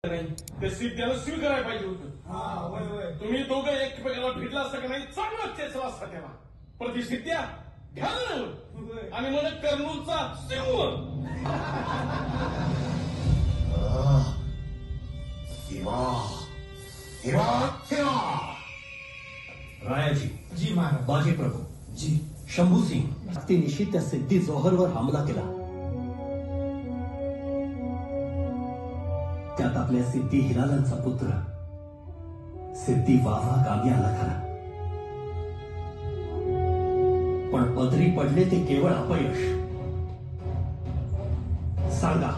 नाही ते सिद्ध्याला स्वीकारायला पाहिजे होतं. तुम्ही दोघं एकमेकाला भेटला असता का नाही, चांगलं चेचला असता त्याला. प्रतिसिद्ध्या घ्या आणि म्हणे कर्नूलचा सिंह. रायाजी जी महाराज. बाजी प्रभू जी. शंभू सिंग हत्तीनिशी त्या सिद्धी जोहरवर हमला केला. त्यात आपल्या सिद्धी हिरालांचा पुत्र सिद्धी वावा गावी आला खरा, पण पदरी पडले ते केवळ अपयश. सांगा,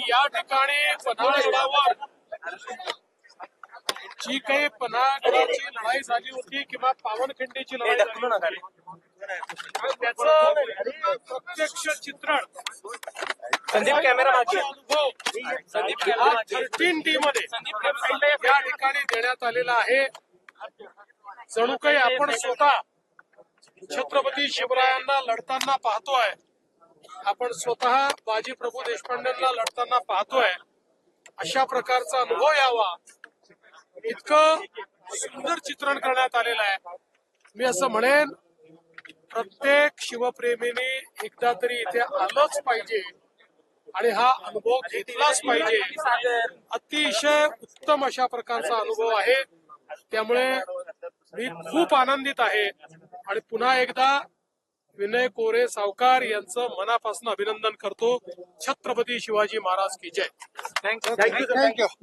या ठिकाणी पन्हाळगडावर जी काही पन्हाळगडाची लढाई झाली होती किंवा पावनखिंडीची लढाई झाली होती, त्याचं प्रत्यक्ष चित्रण संदीप कॅमेरा मागे. अनुभव 13D मध्ये या ठिकाणी देण्यात आलेला आहे. जणू काही आपण स्वतः छत्रपती शिवरायांना लढताना पाहतोय, आपण स्वतः बाजी प्रभू देशपांडेंना लढताना पाहतोय. अशा प्रकारचा अनुभव यावा इतकं सुंदर चित्रण करण्यात आलेलं आहे. मी असं म्हणेन, प्रत्येक शिवप्रेमीने एकदा तरी इथे आलंच पाहिजे आणि हा अनुभव घेतलाच पाहिजे. अतिशय उत्तम अशा प्रकारचा अनुभव आहे. त्यामुळे मी खूप आनंदित आहे आणि पुन्हा एकदा विनय कोरे सावकार यांचं मनापासून अभिनंदन करतो. छत्रपती शिवाजी महाराज की जय. थँक्यू.